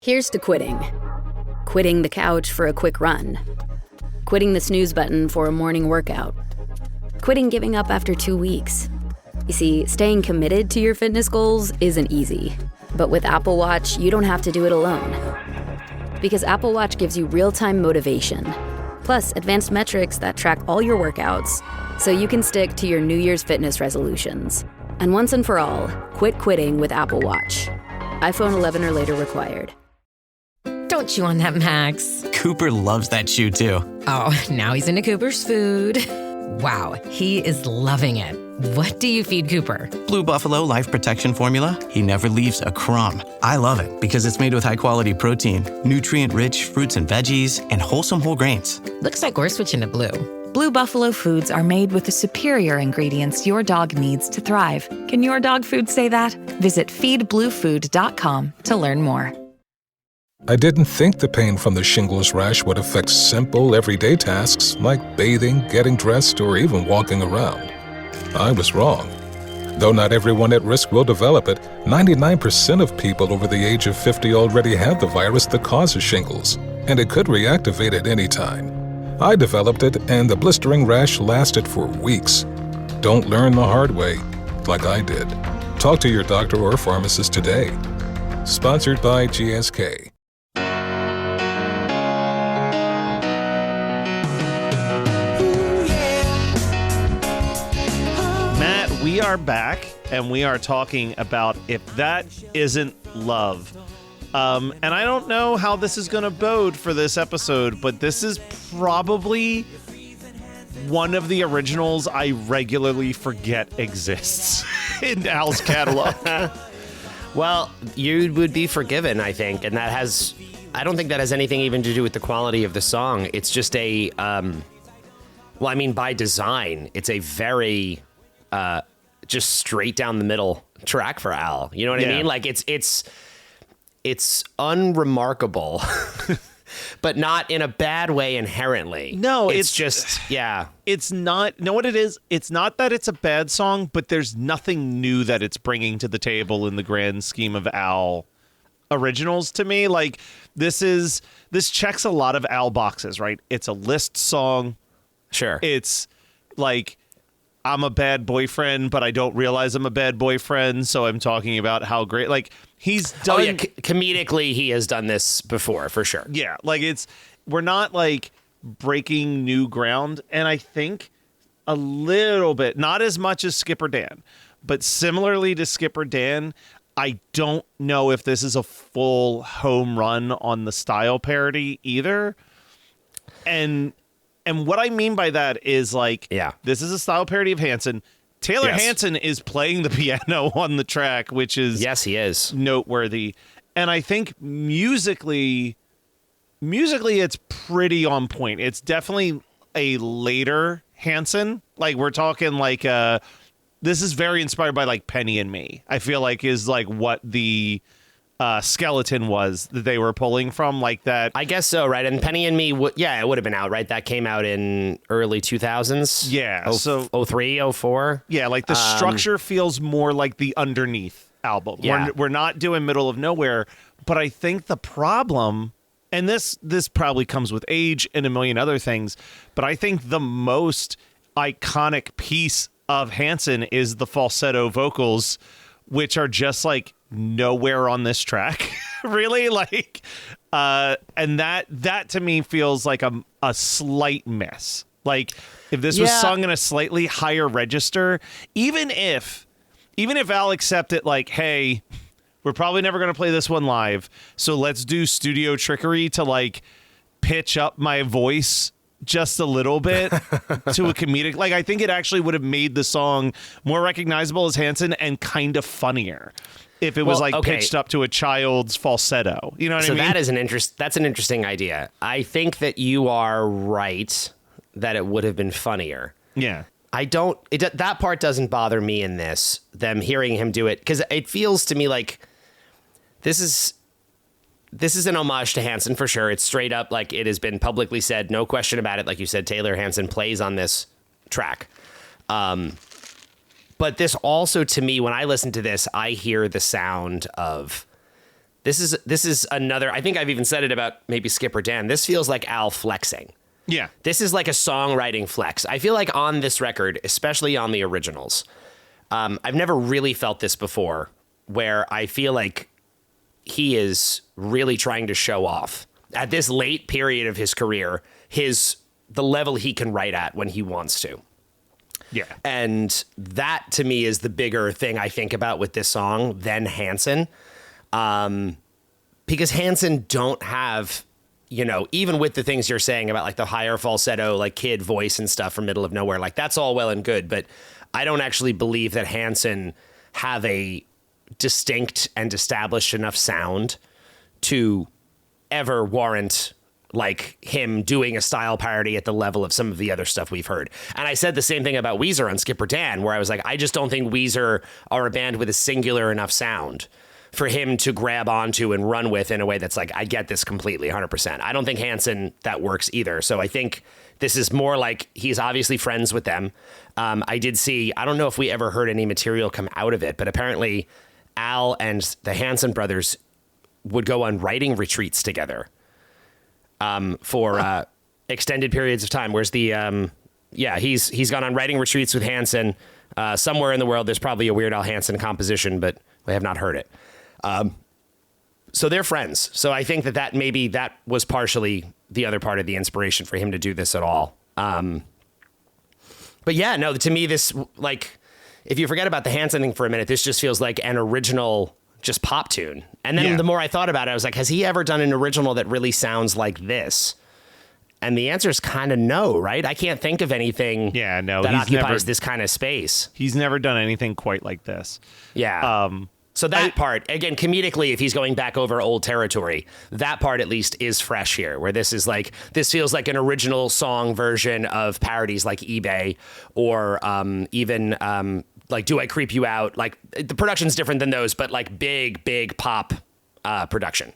Here's to quitting. Quitting the couch for a quick run. Quitting the snooze button for a morning workout. Quitting giving up after 2 weeks. You see, staying committed to your fitness goals isn't easy. But with Apple Watch, you don't have to do it alone. Because Apple Watch gives you real-time motivation, plus advanced metrics that track all your workouts, so you can stick to your New Year's fitness resolutions. And once and for all, quit quitting with Apple Watch. iPhone 11 or later required. Don't chew on that, Max. Cooper loves that chew, too. Oh, now he's into Cooper's food. Wow, he is loving it. What do you feed Cooper? Blue Buffalo Life Protection Formula. He never leaves a crumb. I love it because it's made with high-quality protein, nutrient-rich fruits and veggies, and wholesome whole grains. Looks like we're switching to Blue. Blue Buffalo foods are made with the superior ingredients your dog needs to thrive. Can your dog food say that? Visit feedbluefood.com to learn more. I didn't think the pain from the shingles rash would affect simple, everyday tasks like bathing, getting dressed, or even walking around. I was wrong. Though not everyone at risk will develop it, 99% of people over the age of 50 already have the virus that causes shingles, and it could reactivate at any time. I developed it, and the blistering rash lasted for weeks. Don't learn the hard way, like I did. Talk to your doctor or pharmacist today. Sponsored by GSK. We are back, and we are talking about If That Isn't Love. And I don't know how this is going to bode for this episode, but this is probably one of the originals I regularly forget exists in Al's catalog. Well, you would be forgiven, I think, and I don't think that has anything even to do with the quality of the song. It's just by design, it's a very... just straight down the middle track for Al. You know what I mean? Like it's unremarkable, but not in a bad way inherently. No, it's just, It's not, know what it is? It's not that it's a bad song, but there's nothing new that it's bringing to the table in the grand scheme of Al originals to me. Like this checks a lot of Al boxes, right? It's a list song. Sure. It's like, I'm a bad boyfriend, but I don't realize I'm a bad boyfriend, so I'm talking about how great, like, he's done... Oh, yeah, comedically, he has done this before, for sure. Yeah, like, we're not, like, breaking new ground, and I think a little bit, not as much as Skipper Dan, but similarly to Skipper Dan, I don't know if this is a full home run on the style parody either, and what I mean by that is, like, this is a style parody of Hanson. Taylor Hanson is playing the piano on the track, which is he is noteworthy. And I think musically, it's pretty on point. It's definitely a later Hanson. Like, we're talking, like, this is very inspired by, like, Penny and Me, I feel like is, like, what the... skeleton was that they were pulling from, like that. I guess so, right? And Penny and Me, it would have been out, right? That came out in early 2000s. Yeah. So 03, 04. Yeah, like the structure feels more like the Underneath album. Yeah. We're not doing Middle of Nowhere, but I think the problem, and this probably comes with age and a million other things, but I think the most iconic piece of Hanson is the falsetto vocals, which are just like nowhere on this track, really, like, and that to me feels like a slight miss. Like, if this was sung in a slightly higher register, even if Al accepted, like, hey, we're probably never going to play this one live, so let's do studio trickery to, like, pitch up my voice just a little bit to a comedic, like, I think it actually would have made the song more recognizable as Hanson and kind of funnier if it was pitched up to a child's falsetto. You know what I mean? So that's an interesting idea. I think that you are right that it would have been funnier. Yeah. That part doesn't bother me in this, them hearing him do it, because it feels to me like this is an homage to Hanson for sure. It's straight up, like, it has been publicly said, no question about it. Like you said, Taylor Hanson plays on this track. But this also, to me, when I listen to this, I hear the sound of This is another, I think I've even said it about maybe Skipper Dan. This feels like Al flexing. Yeah. This is like a songwriting flex. I feel like on this record, especially on the originals, I've never really felt this before, where I feel like he is really trying to show off at this late period of his career, the level he can write at when he wants to. Yeah. And that to me is the bigger thing I think about with this song than Hanson. Because Hanson don't have, even with the things you're saying about like the higher falsetto, like kid voice and stuff from Middle of Nowhere, like that's all well and good. But I don't actually believe that Hanson have a distinct and established enough sound to ever warrant like him doing a style parody at the level of some of the other stuff we've heard. And I said the same thing about Weezer on Skipper Dan, where I was like, I just don't think Weezer are a band with a singular enough sound for him to grab onto and run with in a way that's like, I get this completely 100%. I don't think Hanson, that works either. So I think this is more like he's obviously friends with them. I did see, I don't know if we ever heard any material come out of it, but apparently Al and the Hanson brothers would go on writing retreats together for extended periods of time. Whereas he's gone on writing retreats with Hanson. Somewhere in the world, there's probably a Weird Al Hanson composition, but we have not heard it. So they're friends. So I think that maybe that was partially the other part of the inspiration for him to do this at all. But yeah, no, to me, this, like, if you forget about the Hanson thing for a minute, this just feels like an original just pop tune. And then the more I thought about it, I was like, has he ever done an original that really sounds like this? And the answer is kind of no, right? I can't think of anything that occupies this kind of space. He's never done anything quite like this. Yeah. So that part, again, comedically, if he's going back over old territory, that part at least is fresh here, where this feels like an original song version of parodies like eBay or even like Do I Creep You Out? Like the production's different than those, but like big pop production.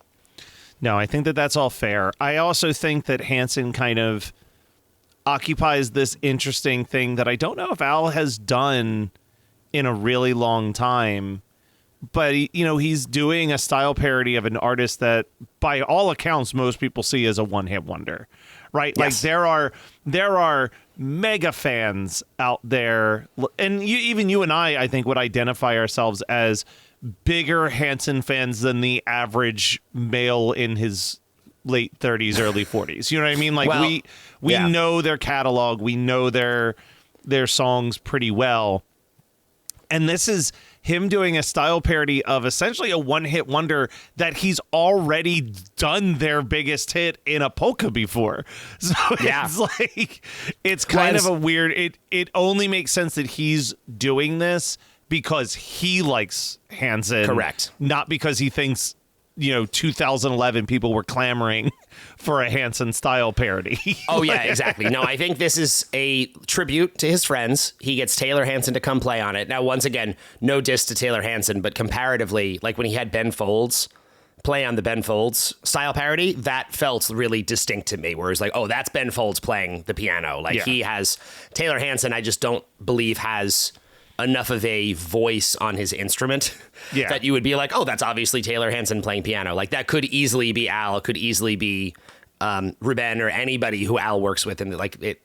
No, I think that that's all fair. I also think that Hanson kind of occupies this interesting thing that I don't know if Al has done in a really long time. But, he's doing a style parody of an artist that, by all accounts, most people see as a one-hit wonder, right? Yes. Like, there are mega fans out there, and even you and I think, would identify ourselves as bigger Hanson fans than the average male in his late 30s, early 40s. You know what I mean? Like, we know their catalog. We know their songs pretty well. And this is him doing a style parody of essentially a one-hit wonder that he's already done their biggest hit in a polka before. So it's like, it's kind of a weird, it only makes sense that he's doing this because he likes Hanson. Correct. Not because he thinks, 2011 people were clamoring for a Hanson style parody. Oh, yeah, exactly. No, I think this is a tribute to his friends. He gets Taylor Hanson to come play on it. Now, once again, no diss to Taylor Hanson, but comparatively, like when he had Ben Folds play on the Ben Folds style parody, that felt really distinct to me, where it was like, oh, that's Ben Folds playing the piano. Like he has Taylor Hanson, I just don't believe has enough of a voice on his instrument that you would be like, oh, that's obviously Taylor Hanson playing piano. Like that could easily be Al, it could easily be Ruben or anybody who Al works with, and like it,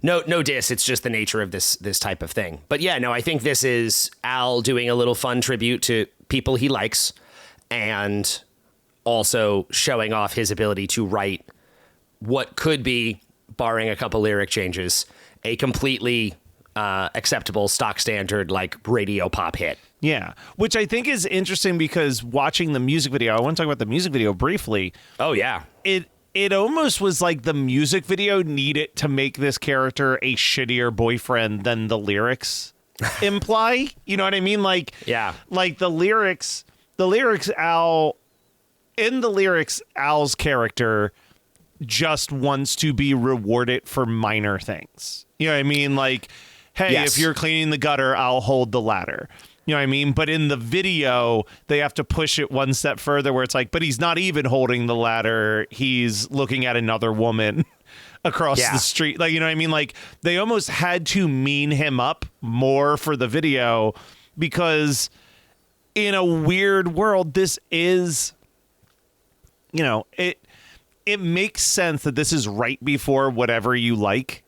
no diss. It's just the nature of this type of thing. But yeah, no, I think this is Al doing a little fun tribute to people he likes, and also showing off his ability to write what could be, barring a couple lyric changes, a completely acceptable stock standard like radio pop hit. Yeah, which I think is interesting because watching the music video, I want to talk about the music video briefly. Oh yeah, it almost was like the music video needed to make this character a shittier boyfriend than the lyrics imply. You know what I mean? Like, yeah, like the lyrics Al's character just wants to be rewarded for minor things. You know what I mean? Like, hey, if you're cleaning the gutter, I'll hold the ladder. You know what I mean? But in the video, they have to push it one step further where it's like, but he's not even holding the ladder. He's looking at another woman across the street. Like, you know what I mean? Like, they almost had to mean him up more for the video because in a weird world, this is, it makes sense that this is right before Whatever You Like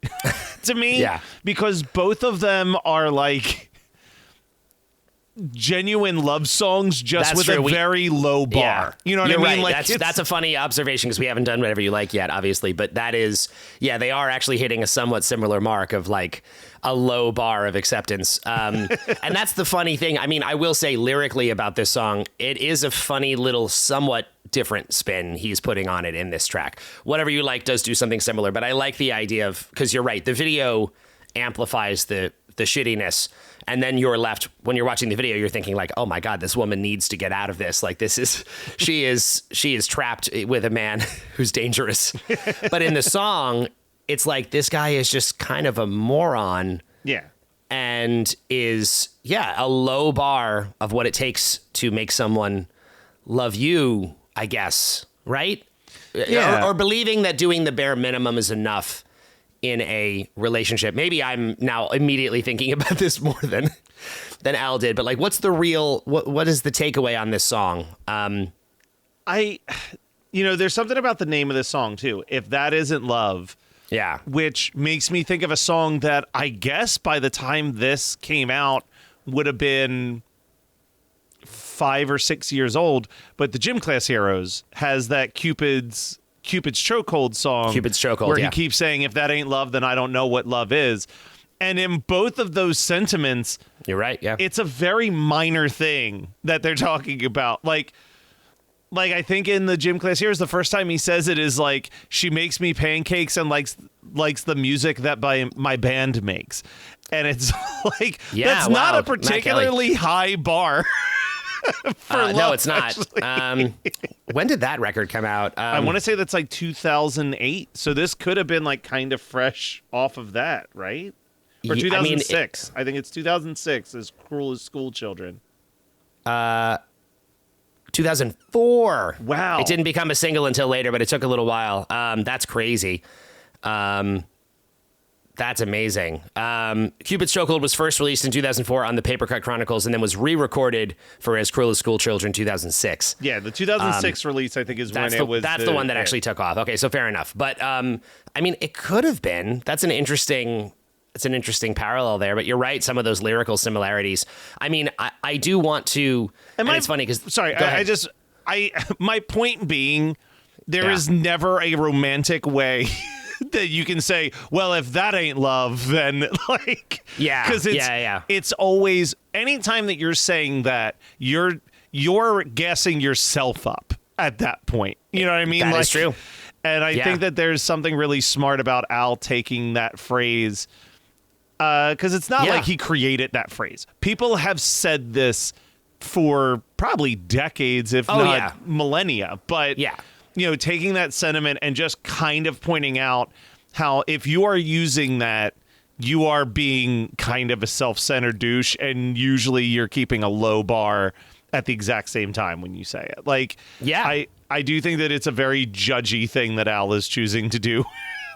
to me. Yeah. Because both of them are like genuine love songs, just That's with true. a very low bar. Yeah. You know what You're I mean? right. Like That's a funny observation because we haven't done Whatever You Like yet, obviously. But that is, they are actually hitting a somewhat similar mark of like a low bar of acceptance. And that's the funny thing. I mean, I will say lyrically about this song, it is a funny little somewhat different spin he's putting on it in this track. Whatever You Like does do something similar, but I like the idea of, because you're right, the video amplifies the shittiness. And then you're left, when you're watching the video, you're thinking like, oh my God, this woman needs to get out of this. Like she is trapped with a man who's dangerous. But in the song, it's like this guy is just kind of a moron. Yeah. And is, a low bar of what it takes to make someone love you, I guess. Right? Yeah. Or believing that doing the bare minimum is enough in a relationship. Maybe I'm now immediately thinking about this more than Al did, but like, what's the real, what is the takeaway on this song? There's something about the name of this song too. If That Isn't Love, Yeah. which makes me think of a song that I guess by the time this came out would have been 5 or 6 years old. But the Gym Class Heroes has that Cupid's Chokehold song. Cupid's Chokehold, where yeah. he keeps saying, if that ain't love, then I don't know what love is. And in both of those sentiments, You're right, yeah. it's a very minor thing that they're talking about. Like I think in the Gym Class Heroes, the first time he says it is like, she makes me pancakes and likes the music that my band makes. And it's like, that's not a particularly high bar. No, it's not. When did that record come out? I want to say that's like 2008. So this could have been like kind of fresh off of that, right? Or 2006. I think it's 2006 is Cruel as School Children. 2004. Wow. It didn't become a single until later, but it took a little while. That's crazy. That's amazing. Cupid's Chokehold was first released in 2004 on the Papercut Chronicles and then was re-recorded for As Cruel as School Children 2006. Yeah, the 2006 release, I think, is when it was. That's the one that actually took off. Okay, so fair enough. But, I mean, it could have been. It's an interesting parallel there, but you're right. Some of those lyrical similarities. I mean, I do want to, and it's funny because, sorry, my point being, there is never a romantic way that you can say, well, if that ain't love, then like, because it's always, anytime that you're saying that, you're gassing yourself up at that point. You know what I mean? That is true. And I think that there's something really smart about Al taking that phrase, because it's not like he created that phrase. People have said this for probably decades, if not millennia. But taking that sentiment and just kind of pointing out how if you are using that, you are being kind of a self-centered douche, and usually you're keeping a low bar at the exact same time when you say it. Like, I do think that it's a very judgy thing that Al is choosing to do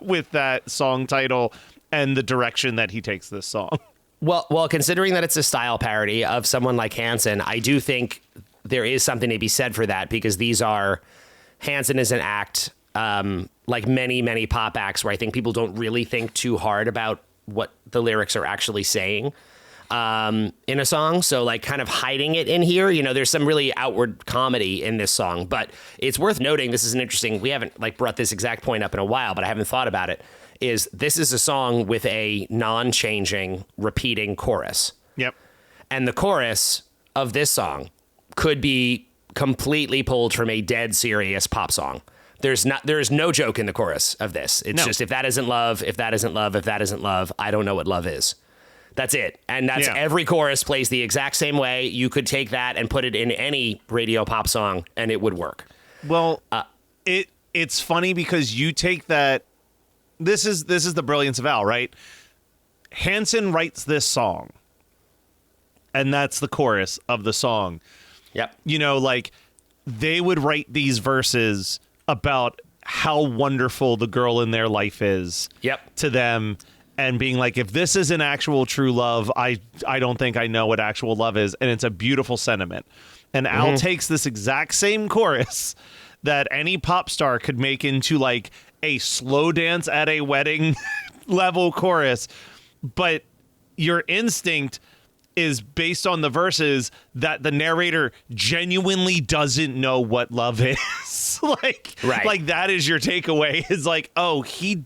with that song title and the direction that he takes this song. Well, considering that it's a style parody of someone like Hanson, I do think there is something to be said for that, because Hanson is an act, like many, many pop acts, where I think people don't really think too hard about what the lyrics are actually saying in a song. So like kind of hiding it in here, there's some really outward comedy in this song, but it's worth noting, this is an interesting, we haven't like brought this exact point up in a while, but I haven't thought about it, is this is a song with a non-changing, repeating chorus. Yep. And the chorus of this song could be completely pulled from a dead serious pop song. There's no joke in the chorus of this. It's just, if that isn't love, if that isn't love, if that isn't love, I don't know what love is. That's it. And that's every chorus plays the exact same way. You could take that and put it in any radio pop song and it would work. Well, it's funny because you take that. This is the brilliance of Al, right? Hanson writes this song, and that's the chorus of the song. Yep. Like they would write these verses about how wonderful the girl in their life is. Yep. To them, and being like, if this isn't actual true love, I don't think I know what actual love is. And it's a beautiful sentiment. And Al takes this exact same chorus that any pop star could make into like a slow dance at a wedding level chorus. But your instinct is based on the verses that the narrator genuinely doesn't know what love is. Like that is your takeaway, is like, oh, he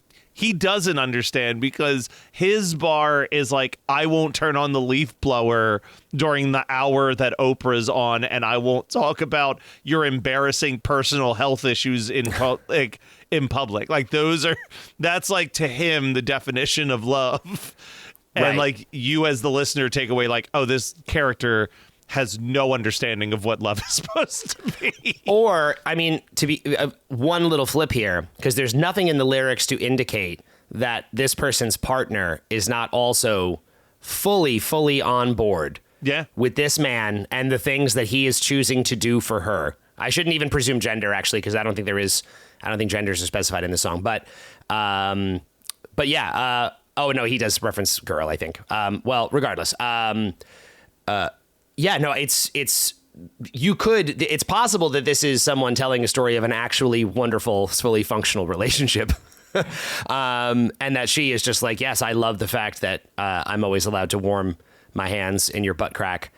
doesn't understand, because his bar is like, I won't turn on the leaf blower during the hour that Oprah's on, and I won't talk about your embarrassing personal health issues in public. Like that's like, to him, the definition of love. And like, you as the listener take away like, oh, this character has no understanding of what love is supposed to be. Or, I mean, to be one little flip here, because there's nothing in the lyrics to indicate that this person's partner is not also fully on board with this man and the things that he is choosing to do for her. I shouldn't even presume gender, actually, because I don't think genders are specified in the song. But yeah. Oh, no, he does reference girl, I think. Well, regardless. Yeah, no, it's possible that this is someone telling a story of an actually wonderful, fully functional relationship. And that she is just like, yes, I love the fact that I'm always allowed to warm my hands in your butt crack.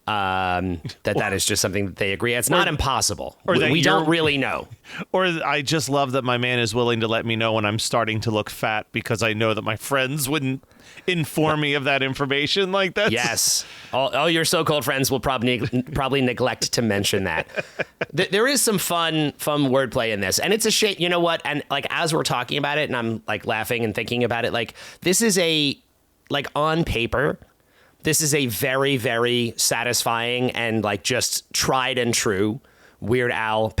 That is just something that they agree. It's not impossible. Or we don't really know. Or I just love that my man is willing to let me know when I'm starting to look fat, because I know that my friends wouldn't inform me of that information. Like that. Yes. All your so-called friends will probably neglect to mention that. There is some fun wordplay in this, and it's a shame. You know what? And like, as we're talking about it, and I'm like laughing and thinking about it, like, this is on paper, this is a very, very satisfying and like just tried and true Weird Al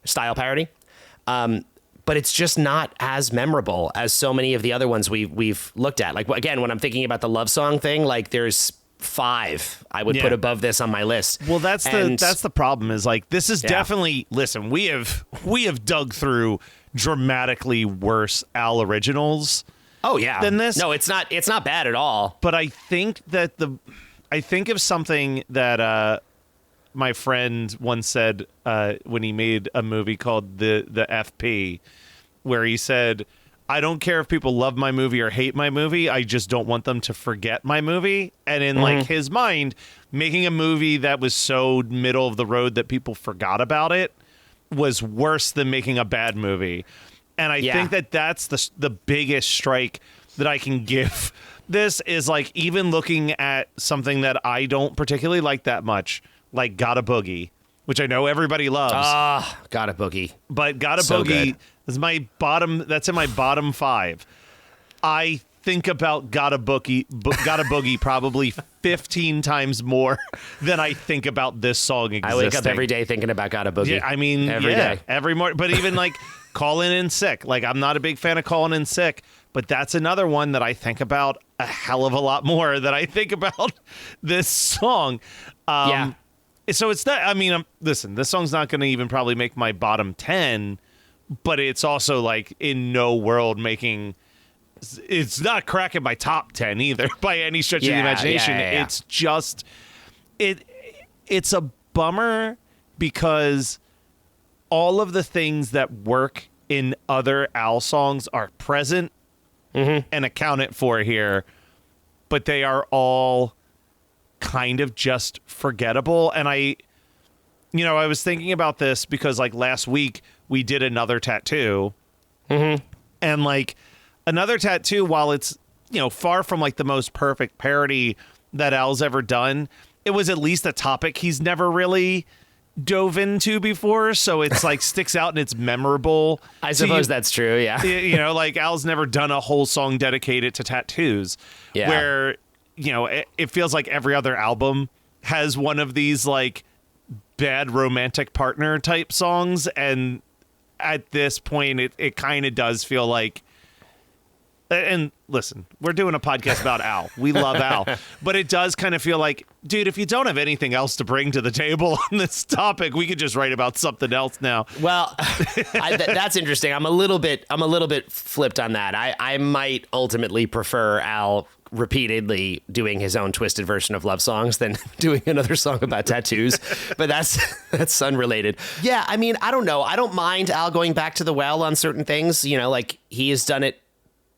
style parody. But it's just not as memorable as so many of the other ones we've looked at. Like, again, when I'm thinking about the love song thing, like, there's 5 I would put above this on my list. Well, that's the problem, is like, this is definitely, listen, we have dug through dramatically worse Al originals. Oh yeah. Than this. No, it's not bad at all. But I think that I think of something that my friend once said when he made a movie called the FP, where he said, I don't care if people love my movie or hate my movie, I just don't want them to forget my movie. And in like his mind, making a movie that was so middle of the road that people forgot about it was worse than making a bad movie. And I think that that's the biggest strike that I can give. This is like, even looking at something that I don't particularly like that much, like Gotta Boogie, which I know everybody loves. Gotta Boogie. But Gotta So Boogie good. is that's in my bottom 5. I think about Gotta Boogie probably 15 times more than I think about this song existing. I wake up every day thinking about Gotta Boogie. Yeah, I mean, every day. Every morning. But even like Calling In Sick. Like, I'm not a big fan of Calling In Sick, but that's another one that I think about a hell of a lot more than I think about this song. So it's not, I mean, listen, this song's not going to even probably make my bottom 10, but it's also like in no world it's not cracking my top 10 either by any stretch of the imagination. It's just, it's a bummer, because all of the things that work in other Al songs are present and accounted for here, but they are all kind of just forgettable. And I was thinking about this because like last week we did Another Tattoo, and like Another Tattoo, while it's, far from like the most perfect parody that Al's ever done, it was at least a topic he's never really dove into before, so it's like sticks out and it's memorable. I suppose that's true. Yeah. Like Al's never done a whole song dedicated to tattoos, where it feels like every other album has one of these like bad romantic partner type songs, and at this point it kind of does feel like And listen, we're doing a podcast about Al. We love Al. But it does kind of feel like, dude, if you don't have anything else to bring to the table on this topic, we could just write about something else now. Well, that's interesting. I'm a little bit flipped on that. I might ultimately prefer Al repeatedly doing his own twisted version of love songs than doing another song about tattoos, but that's unrelated. Yeah, I mean, I don't know. I don't mind Al going back to the well on certain things. You know, like he has done it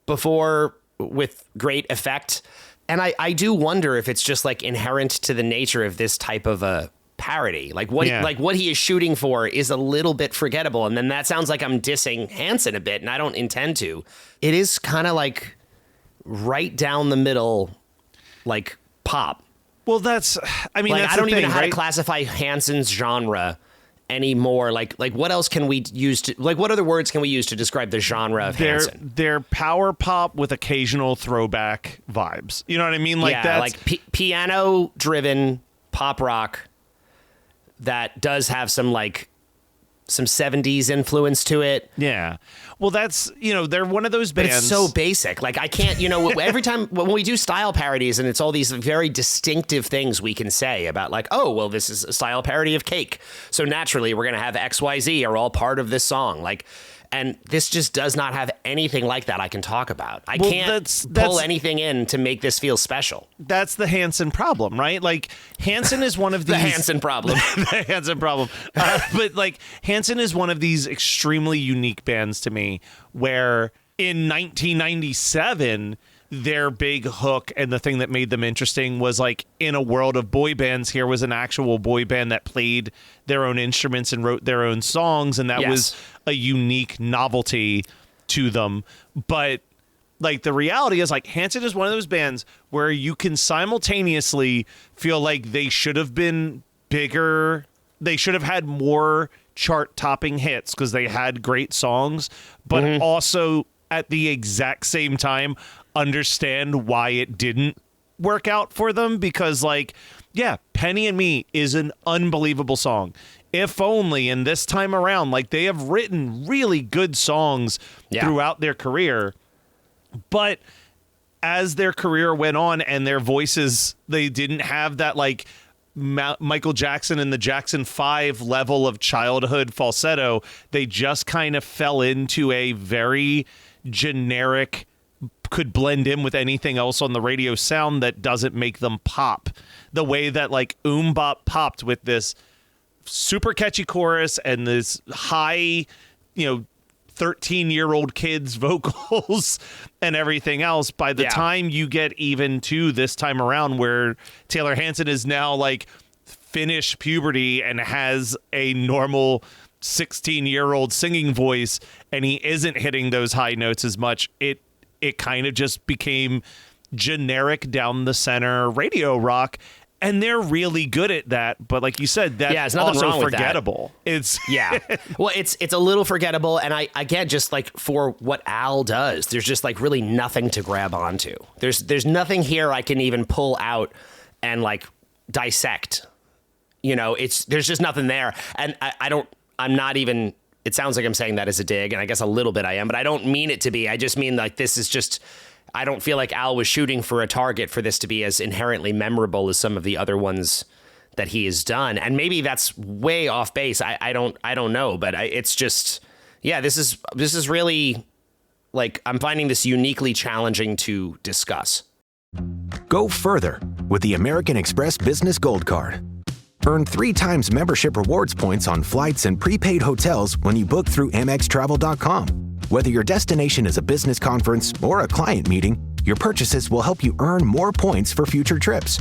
before with great effect. And I do wonder if it's just like inherent to the nature of this type of a parody. Like what he is shooting for is a little bit forgettable. And then that sounds like I'm dissing Hanson a bit, and I don't intend to. It is kind of like right down the middle, like pop. Well, I don't even know how to classify Hanson's genre anymore. Like what else can we use to, like, what other words can we use to describe the genre of Hanson? They're power pop with occasional throwback vibes. You know what I mean? Like, yeah, that's like piano driven pop rock that does have some 70s influence to it. Yeah. Well, that's, they're one of those bands. But it's so basic. Like, I can't, every time when we do style parodies, and it's all these very distinctive things we can say about, like, oh, well, this is a style parody of Cake, so naturally we're going to have XYZ are all part of this song. Like, and this just does not have anything like that I can talk about. I can't pull anything in to make this feel special. That's the Hanson problem, right? Like, Hanson is one of these... the Hanson problem. The Hanson problem. But, like, Hanson is one of these extremely unique bands to me, where in 1997... their big hook and the thing that made them interesting was, like, in a world of boy bands, here was an actual boy band that played their own instruments and wrote their own songs, and that was a unique novelty to them. But, like, the reality is, like, Hanson is one of those bands where you can simultaneously feel like they should have been bigger, they should have had more chart-topping hits because they had great songs, but also at the exact same time understand why it didn't work out for them, because, like, yeah, Penny and Me is an unbelievable song. If Only, and This Time Around, like, they have written really good songs throughout their career, but as their career went on and their voices, they didn't have that, like, Michael Jackson and the Jackson 5 level of childhood falsetto. They just kind of fell into a very generic, could blend in with anything else on the radio sound that doesn't make them pop the way that, like, Bop popped with this super catchy chorus and this high, 13-year-old kids vocals and everything else. By the time you get even to This Time Around, where Taylor Hanson is now, like, finished puberty and has a normal 16-year-old singing voice, and he isn't hitting those high notes as much, it kind of just became generic down the center radio rock, and they're really good at that. But like you said, that's also forgettable. It's well, it's a little forgettable, and I get, just like, for what Al does, there's just, like, really nothing to grab onto. There's nothing here I can even pull out and, like, dissect. There's just nothing there, and I'm not even. It sounds like I'm saying that as a dig, and I guess a little bit I am, but I don't mean it to be. I just mean, like, this is just, I don't feel like Al was shooting for a target for this to be as inherently memorable as some of the other ones that he has done. And maybe that's way off base. I don't know, but it's just, this is really, like, I'm finding this uniquely challenging to discuss. Go further with the American Express Business Gold Card. Earn 3 times membership rewards points on flights and prepaid hotels when you book through AmexTravel.com. Whether your destination is a business conference or a client meeting, your purchases will help you earn more points for future trips.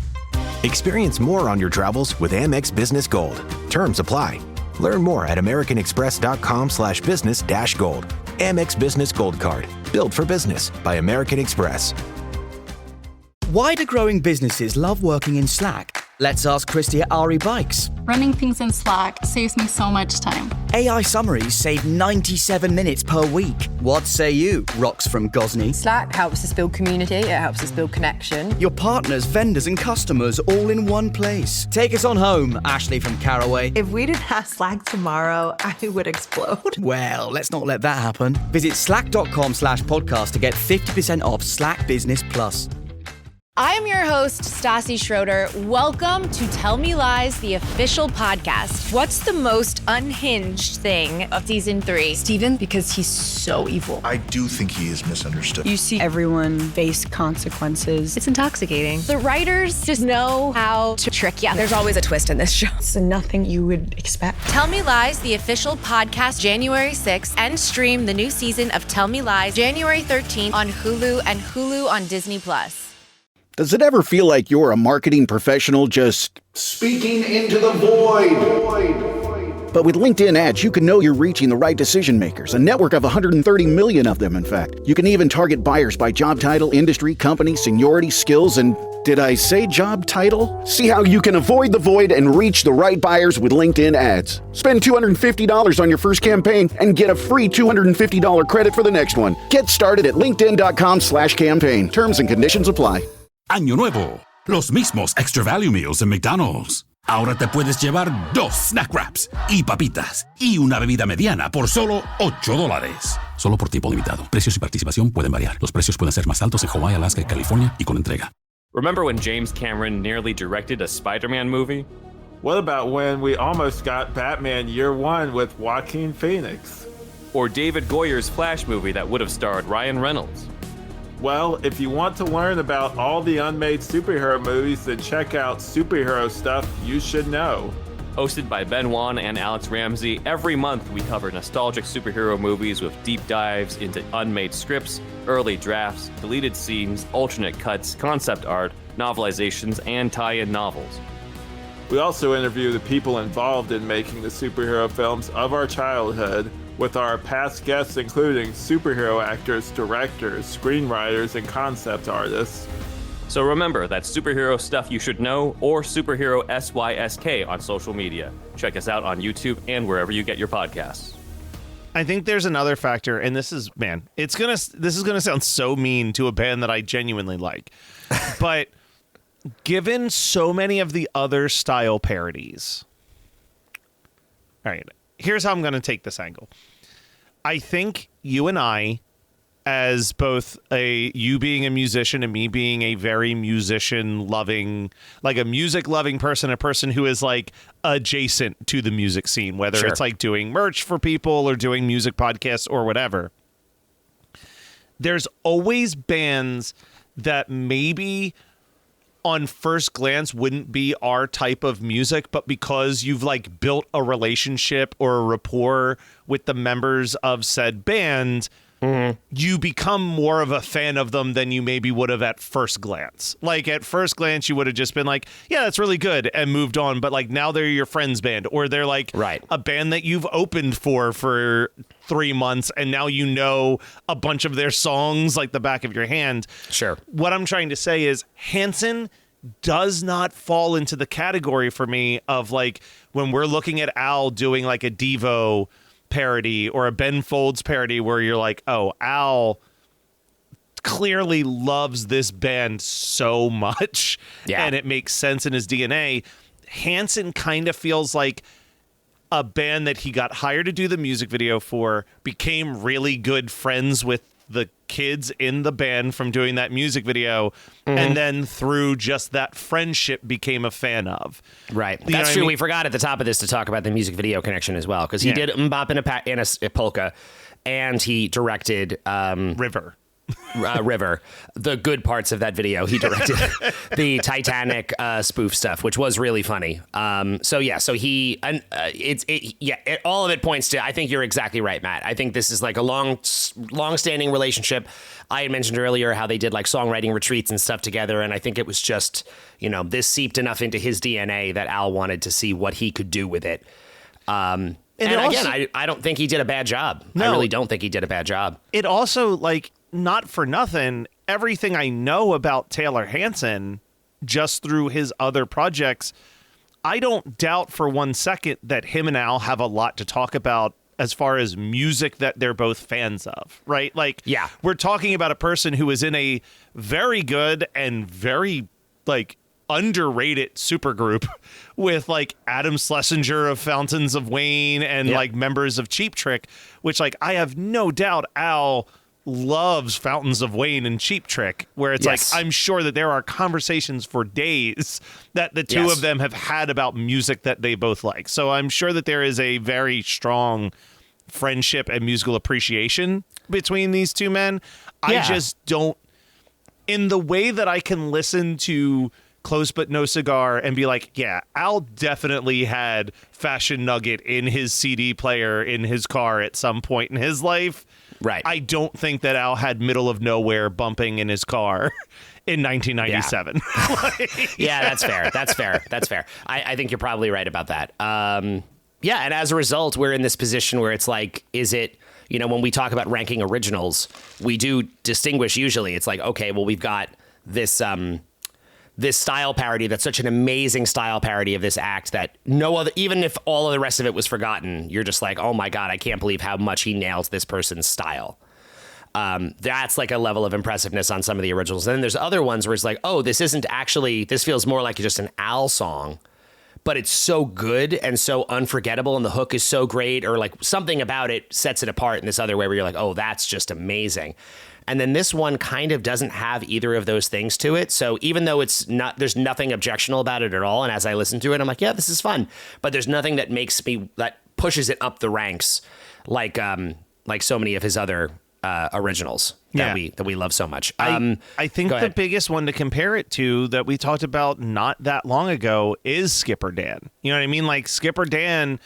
Experience more on your travels with Amex Business Gold. Terms apply. Learn more at americanexpress.com/business-gold. Amex Business Gold Card. Built for business by American Express. Why do growing businesses love working in Slack? Let's ask Christy at Ari Bikes. Running things in Slack saves me so much time. AI summaries save 97 minutes per week. What say you, Rox from Gosney? Slack helps us build community, it helps us build connection. Your partners, vendors and customers all in one place. Take us on home, Ashley from Caraway. If we didn't have Slack tomorrow, I would explode. Well, let's not let that happen. Visit slack.com/podcast to get 50% off Slack Business Plus. I am your host, Stassi Schroeder. Welcome to Tell Me Lies, the official podcast. What's the most unhinged thing of season 3? Steven, because he's so evil. I do think he is misunderstood. You see everyone face consequences. It's intoxicating. The writers just know how to trick you. There's always a twist in this show. It's nothing you would expect. Tell Me Lies, the official podcast, January 6th, and stream the new season of Tell Me Lies, January 13th on Hulu and Hulu on Disney+. Does it ever feel like you're a marketing professional just speaking into the void? But with LinkedIn ads, you can know you're reaching the right decision makers, a network of 130 million of them, in fact. You can even target buyers by job title, industry, company, seniority, skills, and did I say job title? See how you can avoid the void and reach the right buyers with LinkedIn ads. Spend $250 on your first campaign and get a free $250 credit for the next one. Get started at linkedin.com/campaign. Terms and conditions apply. Año nuevo, los mismos Extra Value Meals en McDonald's. Ahora te puedes llevar 2 snack wraps y papitas y una bebida mediana por solo $8. Solo por tiempo limitado. Precios y participación pueden variar. Los precios pueden ser más altos en Hawaii, Alaska y California y con entrega. Remember when James Cameron nearly directed a Spider-Man movie? What about when we almost got Batman Year One with Joaquin Phoenix? Or David Goyer's Flash movie that would have starred Ryan Reynolds? Well, if you want to learn about all the unmade superhero movies, then check out Superhero Stuff You Should Know. Hosted by Ben Wan and Alex Ramsey, every month we cover nostalgic superhero movies with deep dives into unmade scripts, early drafts, deleted scenes, alternate cuts, concept art, novelizations, and tie-in novels. We also interview the people involved in making the superhero films of our childhood, with our past guests including superhero actors, directors, screenwriters, and concept artists. So remember, that's Superhero Stuff You Should Know or Superhero SYSK on social media. Check us out on YouTube and wherever you get your podcasts. I think there's another factor, and this is gonna sound so mean to a band that I genuinely like. But given so many of the other style parodies. All right. Here's how I'm going to take this angle. I think you and I, as both you being a musician and me being a very musician-loving, like a music-loving person, a person who is like adjacent to the music scene, whether it's like doing merch for people or doing music podcasts or whatever. There's always bands that maybe on first glance wouldn't be our type of music, but because you've like built a relationship or a rapport with the members of said band, you become more of a fan of them than you maybe would have at first glance. Like at first glance, you would have just been like, yeah, that's really good and moved on. But like now they're your friend's band, or they're like a band that you've opened for 3 months. And now you know a bunch of their songs like the back of your hand. Sure. What I'm trying to say is Hanson does not fall into the category for me of like when we're looking at Al doing like a Devo parody or a Ben Folds parody where you're like, oh, Al clearly loves this band so much and it makes sense in his DNA. Hanson kind of feels like a band that he got hired to do the music video for, became really good friends with the kids in the band from doing that music video, and then through just that friendship became a fan of. Right. That's true. We forgot at the top of this to talk about the music video connection as well, because he did Mbop in a polka, and he directed River. River, the good parts of that video. He directed the Titanic spoof stuff, which was really funny. So he all of it points to, I think you're exactly right, Matt. I think this is like a long-standing relationship. I had mentioned earlier how they did like songwriting retreats and stuff together, and I think it was just, this seeped enough into his DNA that Al wanted to see what he could do with it. And again, I don't think he did a bad job. No, I really don't think he did a bad job. It also, like, not for nothing, everything I know about Taylor Hanson just through his other projects, I don't doubt for one second that him and Al have a lot to talk about as far as music that they're both fans of, right? Like, yeah, we're talking about a person who is in a very good and very, like, underrated supergroup with, like, Adam Schlesinger of Fountains of Wayne and, like, members of Cheap Trick, which, like, I have no doubt Al loves Fountains of Wayne and Cheap Trick, where it's like, I'm sure that there are conversations for days that the two of them have had about music that they both like. So I'm sure that there is a very strong friendship and musical appreciation between these two men. I just don't, in the way that I can listen to Close But No Cigar and be like, yeah, Al definitely had Fashion Nugget in his CD player in his car at some point in his life. Right. I don't think that Al had Middle of Nowhere bumping in his car in 1997. Yeah, that's fair. That's fair. That's fair. I think you're probably right about that. Yeah, and as a result, we're in this position where it's like, is it, you know, when we talk about ranking originals, we do distinguish usually. It's like, okay, well, we've got this this style parody that's such an amazing style parody of this act that no other, even if all of the rest of it was forgotten, you're just like, oh my God, I can't believe how much he nails this person's style. That's like a level of impressiveness on some of the originals. And then there's other ones where it's like, oh, this isn't actually, this feels more like just an Al song, but it's so good and so unforgettable and the hook is so great, or like something about it sets it apart in this other way where you're like, oh, that's just amazing. And then this one kind of doesn't have either of those things to it. So even though it's not, there's nothing objectionable about it at all. And as I listen to it, I'm like, yeah, this is fun. But there's nothing that makes me, that pushes it up the ranks like so many of his other originals that we love so much. I think the biggest one to compare it to that we talked about not that long ago is Skipper Dan. You know what I mean? Like, Skipper Dan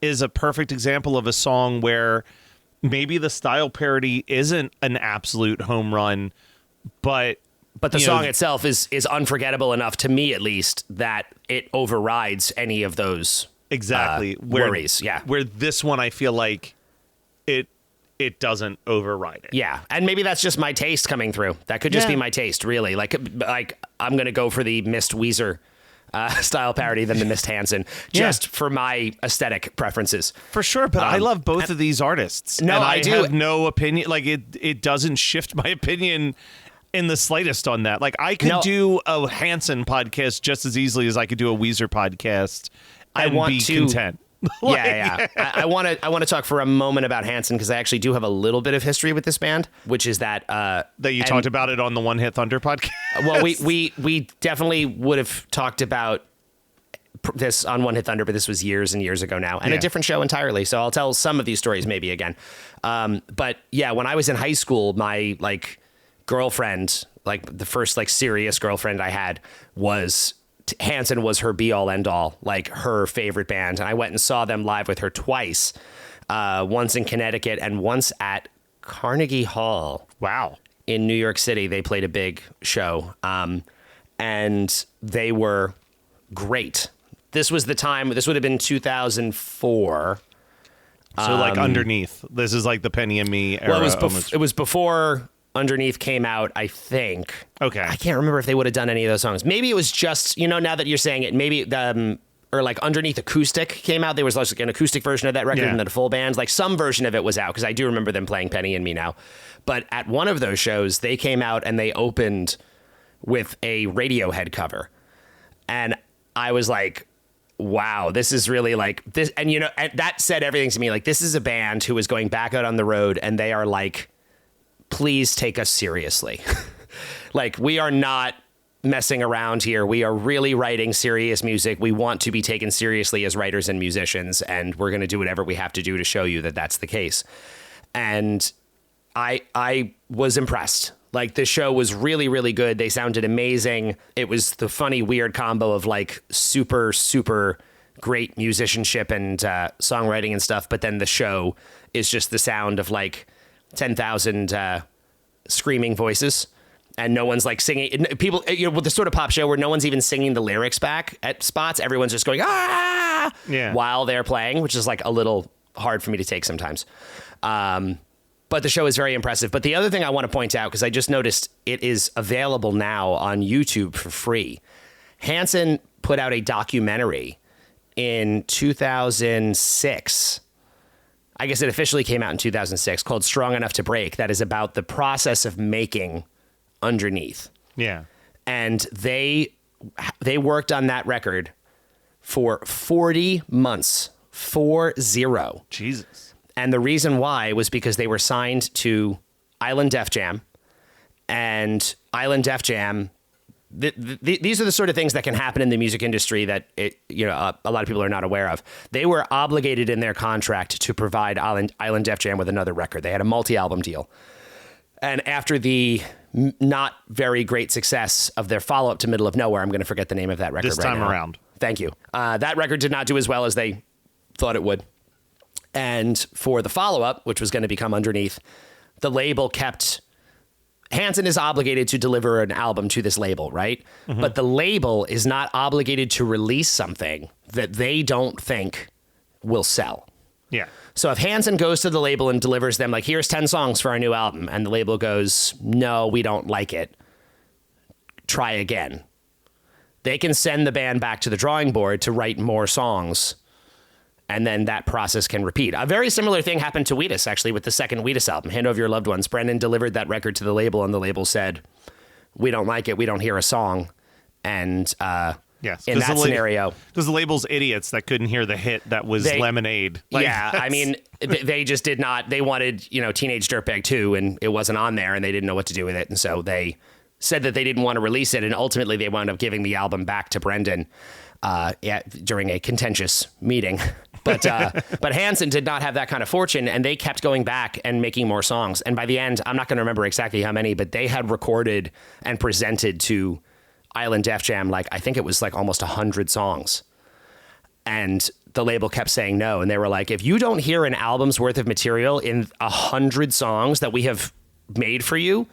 is a perfect example of a song where maybe the style parody isn't an absolute home run, but the song itself is unforgettable enough, to me at least, that it overrides any of those worries. Yeah, where this one I feel like it doesn't override it. Yeah, and maybe that's just my taste coming through. That could just be my taste, really. Like I'm gonna go for the Missed Weezer style parody than the Missed Hanson, just for my aesthetic preferences. For sure, but I love both of these artists. No, and I do have no opinion. Like, it doesn't shift my opinion in the slightest on that. Like, I could do a Hanson podcast just as easily as I could do a Weezer podcast and be content. I want to talk for a moment about Hanson, because I actually do have a little bit of history with this band, which is that you talked about it on the One Hit Thunder podcast. Well, we definitely would have talked about this on One Hit Thunder, but this was years and years ago now, and a different show entirely. So I'll tell some of these stories maybe again. But yeah, when I was in high school, my girlfriend, the first serious girlfriend I had, was Hanson was her be all end all, like her favorite band. And I went and saw them live with her twice, once in Connecticut and once at Carnegie Hall. Wow. In New York City. They played a big show. And they were great. This was the time, this would have been 2004. So Underneath. This is like the Penny and Me era. Well, it was before Underneath came out, I think. Okay. I can't remember if they would have done any of those songs. Maybe it was just, now that you're saying it, maybe Underneath Acoustic came out. There was an acoustic version of that record and then a full band. Some version of it was out, because I do remember them playing Penny and Me now. But at one of those shows, they came out and they opened with a Radiohead cover. And I was like, wow, this is really this. And, and that said everything to me. This is a band who is going back out on the road, and they are please take us seriously. We are not messing around here. We are really writing serious music. We want to be taken seriously as writers and musicians, and we're going to do whatever we have to do to show you that that's the case. And I was impressed. The show was really, really good. They sounded amazing. It was the funny, weird combo of super, super great musicianship and songwriting and stuff. But then the show is just the sound of 10,000 screaming voices, and no one's singing. People, with the sort of pop show where no one's even singing the lyrics back at spots. Everyone's just going while they're playing, which is a little hard for me to take sometimes. But the show is very impressive. But the other thing I want to point out, because I just noticed it is available now on YouTube for free. Hanson put out a documentary in 2006. I guess it officially came out in 2006, called Strong Enough to Break, that is about the process of making Underneath. Yeah. And they worked on that record for 40 months. 40. Jesus. And the reason why was because they were signed to Island Def Jam. And Island Def Jam, these are the sort of things that can happen in the music industry that a lot of people are not aware of. They were obligated in their contract to provide Island Def Jam with another record. They had a multi-album deal. And after the not very great success of their follow-up to Middle of Nowhere, I'm going to forget the name of that record this right time now. around. Thank you. That record did not do as well as they thought it would. And for the follow-up, which was going to become Underneath, the label kept... Hanson is obligated to deliver an album to this label, right? Mm-hmm. But the label is not obligated to release something that they don't think will sell. Yeah. So if Hanson goes to the label and delivers them, like, here's 10 songs for our new album, and the label goes, no, we don't like it, try again. They can send the band back to the drawing board to write more songs, and then that process can repeat. A very similar thing happened to Wheatus, actually, with the second Wheatus album, Hand Over Your Loved Ones. Brendan delivered that record to the label, and the label said, we don't like it, we don't hear a song. And yes, in that scenario... Because the label's idiots that couldn't hear the hit that was Lemonade. Yeah, I mean, they just did not... They wanted, Teenage Dirtbag 2, and it wasn't on there, and they didn't know what to do with it. And so they said that they didn't want to release it, and ultimately they wound up giving the album back to Brendan during a contentious meeting. But Hanson did not have that kind of fortune, and they kept going back and making more songs. And by the end, I'm not going to remember exactly how many, but they had recorded and presented to Island Def Jam, I think it was almost 100 songs. And the label kept saying no. And they were like, if you don't hear an album's worth of material in 100 songs that we have made for you,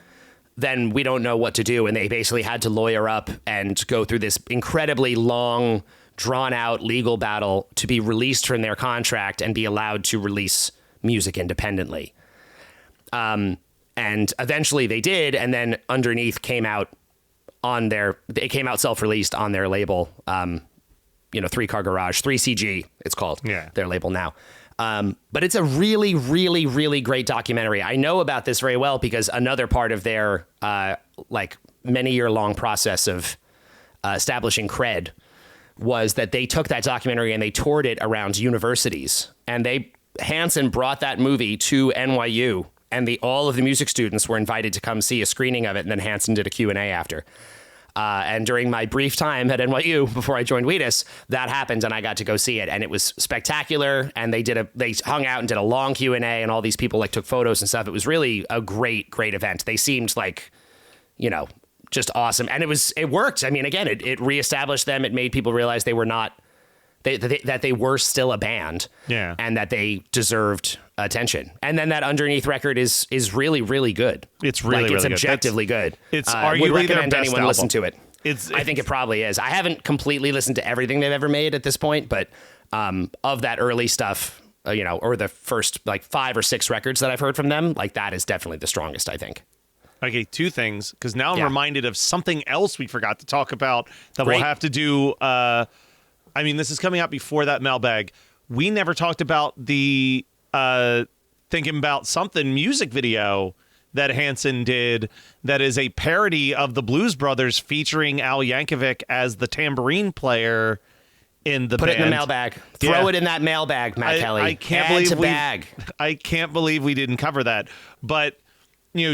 then we don't know what to do. And they basically had to lawyer up and go through this incredibly long, drawn-out legal battle to be released from their contract and be allowed to release music independently. And eventually they did, and then Underneath came out self-released on their label, 3-Car Garage, 3CG, it's called, their label now. But it's a really, really, really great documentary. I know about this very well because another part of their many-year-long process of establishing cred was that they took that documentary and they toured it around universities. And Hanson brought that movie to NYU, and all of the music students were invited to come see a screening of it, and then Hanson did a Q&A after. And during my brief time at NYU before I joined Wheatus, that happened, and I got to go see it, and it was spectacular. And they hung out and did a long Q&A, and all these people took photos and stuff. It was really a great, great event. They seemed just awesome, and it worked. I mean, again, it reestablished them. It made people realize they were not that they were still a band, and that they deserved attention. And then that Underneath record is really, really good. It's really, it's really objectively good. It's would arguably their recommend best anyone album. listen to it. I think it probably is. I haven't completely listened to everything they've ever made at this point, but of that early stuff, or the first 5 or 6 records that I've heard from them, that is definitely the strongest, I think. Okay, 2 things, because now I'm reminded of something else we forgot to talk about that we'll have to do. This is coming out before that mailbag. We never talked about the Thinking About Something music video that Hanson did that is a parody of the Blues Brothers featuring Al Yankovic as the tambourine player in the band. Put it in the mailbag. Throw it in that mailbag, Matt Kelly. I can't believe we didn't cover that. But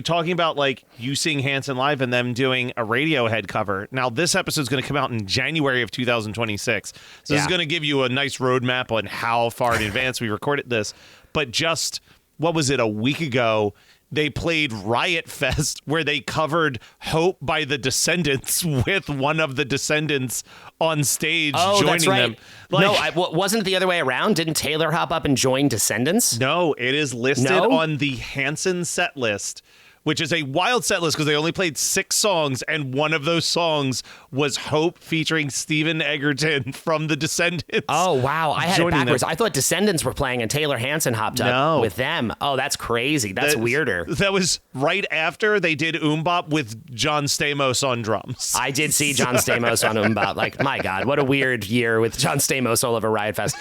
talking about you seeing Hanson live and them doing a Radiohead cover. Now, this episode is going to come out in January of 2026. So this is going to give you a nice roadmap on how far in advance we recorded this. But just, what was it, a week ago, they played Riot Fest where they covered Hope by the Descendants with one of the Descendants on stage joining that's right. them. Wasn't it the other way around? Didn't Taylor hop up and join Descendants? No, it is listed on the Hanson set list which is a wild set list because they only played 6 songs, and one of those songs was Hope featuring Stephen Egerton from The Descendants. Oh, wow. I had it backwards. Them. I thought Descendants were playing and Taylor Hanson hopped up with them. Oh, that's crazy. That's weirder. That was right after they did Bop with John Stamos on drums. I did see John Stamos on Bop. Like, my God, what a weird year with John Stamos all over Riot Fest.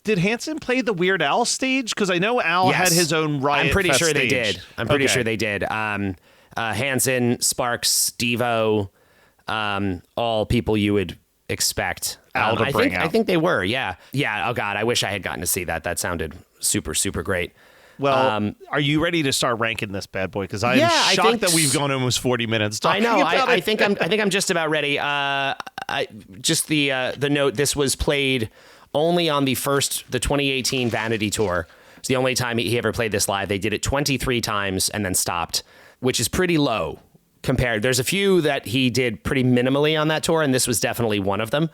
Did Hanson play the Weird Al stage? Because I know Al had his own Riot I'm pretty Fest sure stage. they did. I'm pretty sure they did. Hanson, Sparks, Devo, all people you would expect. I think they were. Yeah. Yeah. Oh God, I wish I had gotten to see that. That sounded super, super great. Well, are you ready to start ranking this bad boy? Because I'm shocked that we've gone almost 40 minutes talking about it. I think I'm just about ready. Just the note. This was played only on the 2018 Vanity Tour. It's the only time he ever played this live. They did it 23 times and then stopped, which is pretty low compared. There's a few that he did pretty minimally on that tour, and this was definitely one of them.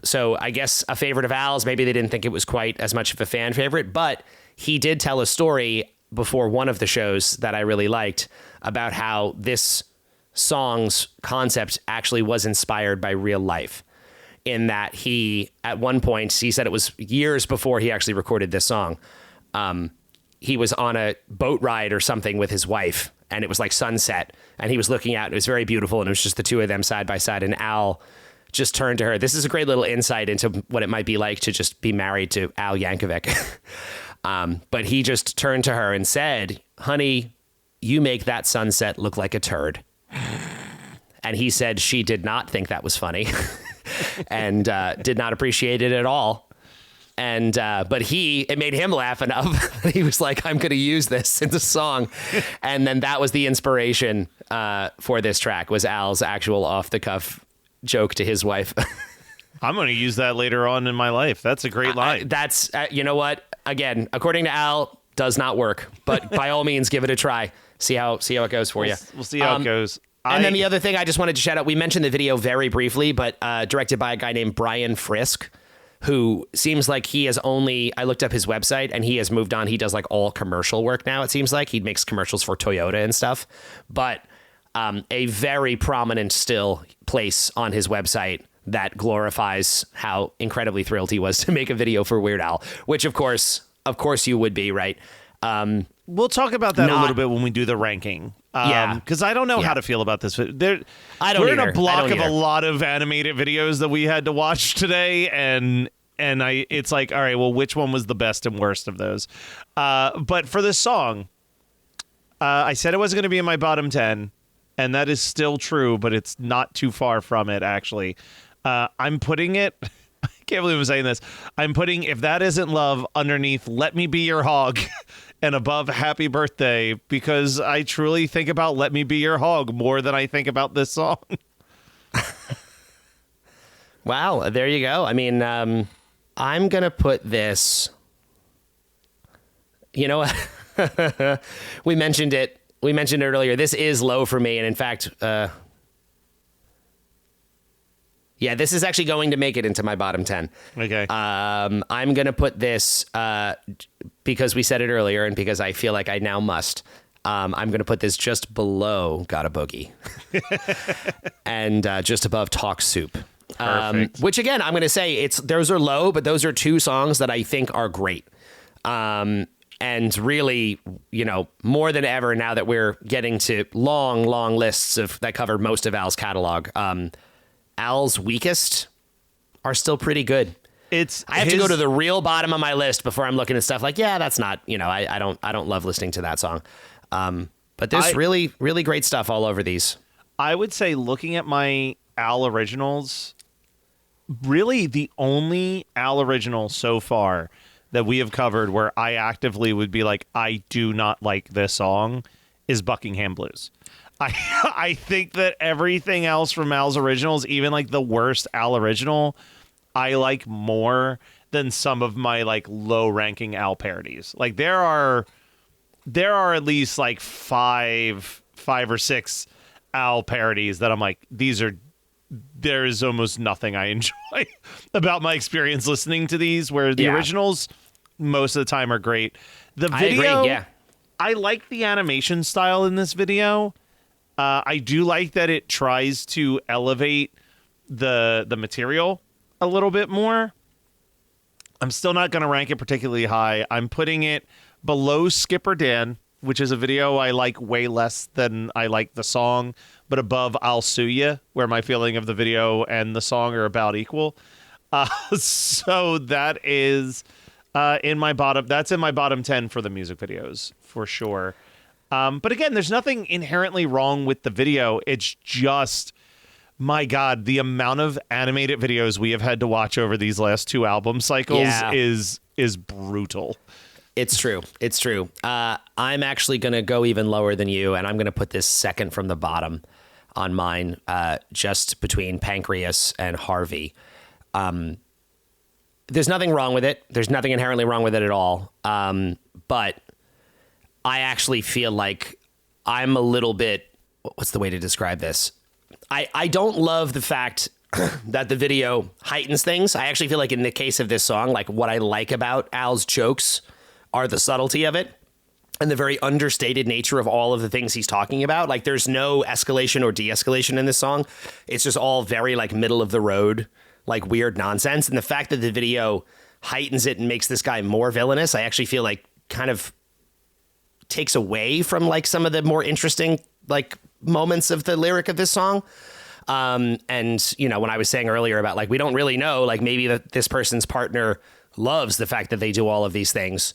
So I guess a favorite of Al's, maybe they didn't think it was quite as much of a fan favorite, but he did tell a story before one of the shows that I really liked about how this song's concept actually was inspired by real life. In that he, at one point, he said it was years before he actually recorded this song. He was on a boat ride or something with his wife, and it was like sunset, and he was looking out, and it was very beautiful, and it was just the two of them side by side, and Al just turned to her. This is a great little insight into what it might be like to just be married to Al Yankovic. But he just turned to her and said, "Honey, you make that sunset look like a turd." And he said she did not think that was funny. And did not appreciate it at all. And but it made him laugh enough. He was like, I'm going to use this in the song. And then that was the inspiration for this track, was Al's actual off-the-cuff joke to his wife. I'm going to use that later on in my life. That's a great line. That's, you know what? Again, according to Al, does not work. But by all means, give it a try. See how it goes for you. We'll see how it goes. And then the other thing I just wanted to shout out, we mentioned the video very briefly, but directed by a guy named Brian Frisk, who seems like he has I looked up his website and he has moved on. He does like all commercial work now, it seems like. He makes commercials for Toyota and stuff. But a very prominent still place on his website that glorifies how incredibly thrilled he was to make a video for Weird Al, which of course you would be, right? We'll talk about that a little bit when we do the ranking. Because I don't know how to feel about this. We're in a block of a lot of animated videos that we had to watch today, and it's like, all right, well, which one was the best and worst of those? But for this song, I said it wasn't going to be in my bottom 10, and that is still true, but it's not too far from it, actually. I'm putting it... I can't believe I'm saying this. I'm putting If That Isn't Love underneath Let Me Be Your Hog and above Happy Birthday, because I truly think about Let Me Be Your Hog more than I think about this song. Wow, there you go. I mean, I'm going to put this... You know what? We mentioned it earlier. This is low for me, and in fact... Yeah, this is actually going to make it into my bottom 10. Okay. I'm going to put this, because we said it earlier and because I feel like I now must, I'm going to put this just below Got a Boogie and just above Talk Soup. Which, again, I'm going to say those are low, but those are two songs that I think are great. And really, more than ever now that we're getting to long, long lists that cover most of Al's catalog, Al's weakest are still pretty good. I have to go to the real bottom of my list before I'm looking at stuff like, that's not, I don't love listening to that song. But there's really, really great stuff all over these. I would say, looking at my Al originals, really the only Al original so far that we have covered where I actively would be like, I do not like this song, is Buckingham Blues. I think that everything else from Al's originals, even like the worst Al original, I like more than some of my like low ranking Al parodies. Like there are at least like five or six Al parodies that I'm like, there is almost nothing I enjoy about my experience listening to these, where the originals most of the time are great. The I video, agree, yeah. I like the animation style in this video. I do like that it tries to elevate the material a little bit more. I'm still not going to rank it particularly high. I'm putting it below Skipper Dan, which is a video I like way less than I like the song, but above I'll Sue Ya, where my feeling of the video and the song are about equal. So that is in my bottom 10 for the music videos, for sure. But again, there's nothing inherently wrong with the video. It's just, my God, the amount of animated videos we have had to watch over these last 2 album cycles is brutal. It's true. It's true. I'm actually going to go even lower than you, and I'm going to put this second from the bottom on mine, just between Pancreas and Harvey. There's nothing wrong with it. There's nothing inherently wrong with it at all. But I actually feel like I'm a little bit, what's the way to describe this? I don't love the fact that the video heightens things. I actually feel like in the case of this song, like what I like about Al's jokes are the subtlety of it and the very understated nature of all of the things he's talking about. Like there's no escalation or de-escalation in this song. It's just all very like middle of the road, like weird nonsense. And the fact that the video heightens it and makes this guy more villainous, I actually feel like kind of takes away from like some of the more interesting like moments of the lyric of this song. And you know, when I was saying earlier about like, we don't really know, like maybe that this person's partner loves the fact that they do all of these things,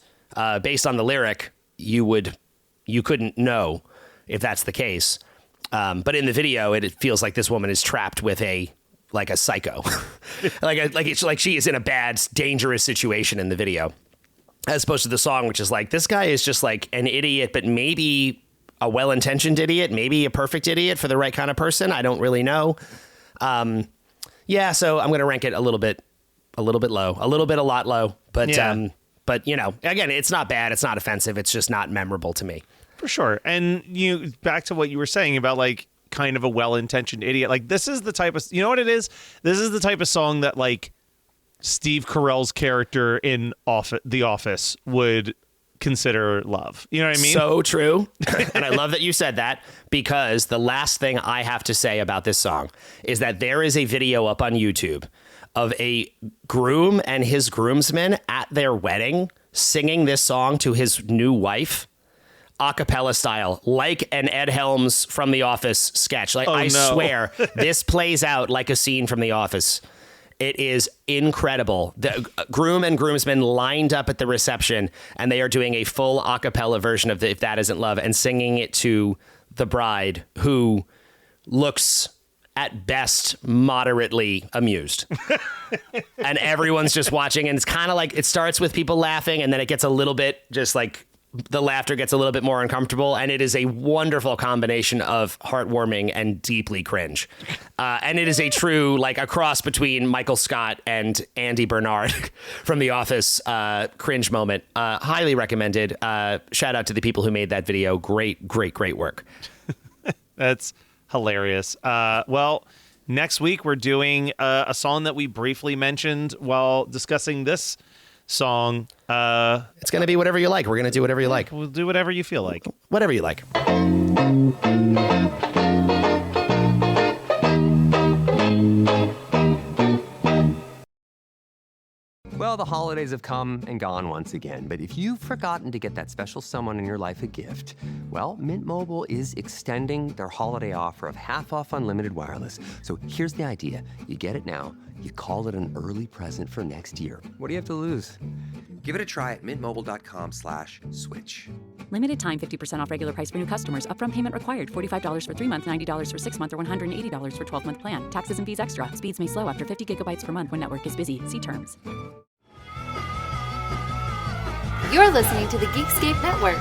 based on the lyric, you couldn't know if that's the case. But in the video, it feels like this woman is trapped with a psycho, like she is in a bad, dangerous situation in the video, as opposed to the song, which is like, this guy is just like an idiot, but maybe a well-intentioned idiot, maybe a perfect idiot for the right kind of person. I don't really know. So I'm going to rank it a little bit low, a lot low, but, Yeah. But you know, again, it's not bad. It's not offensive. It's just not memorable to me. For sure. And back to what you were saying about like kind of a well-intentioned idiot. Like this is the type of, you know what it is? This is the type of song that like Steve Carell's character in The Office would consider love. You know what I mean? So true. And I love that you said that, because the last thing I have to say about this song is that there is a video up on YouTube of a groom and his groomsmen at their wedding singing this song to his new wife, a cappella style, like an Ed Helms from The Office sketch. Like, I swear, this plays out like a scene from The Office. It is incredible. The groom and groomsmen lined up at the reception, and they are doing a full a cappella version of If That Isn't Love and singing it to the bride, who looks at best moderately amused. And everyone's just watching, and it's kind of like, it starts with people laughing, and then it gets a little bit just like the laughter gets a little bit more uncomfortable, and it is a wonderful combination of heartwarming and deeply cringe. And it is a true, like, a cross between Michael Scott and Andy Bernard from The Office cringe moment. Highly recommended. Shout out to the people who made that video. Great work. That's hilarious. Well, next week we're doing a song that we briefly mentioned while discussing this song. It's going to be whatever you like. We're going to do whatever you like. We'll do whatever you feel like. Whatever you like. Well, the holidays have come and gone once again, but if you've forgotten to get that special someone in your life a gift, well, Mint Mobile is extending their holiday offer of half off unlimited wireless. So here's the idea. You get it now, you call it an early present for next year. What do you have to lose? Give it a try at mintmobile.com/switch. Limited time 50% off regular price for new customers. Upfront payment required. $45 for 3 months, $90 for 6 months, or $180 for 12-month plan. Taxes and fees extra. Speeds may slow after 50 gigabytes per month when network is busy. See terms. You're listening to the Geekscape Network.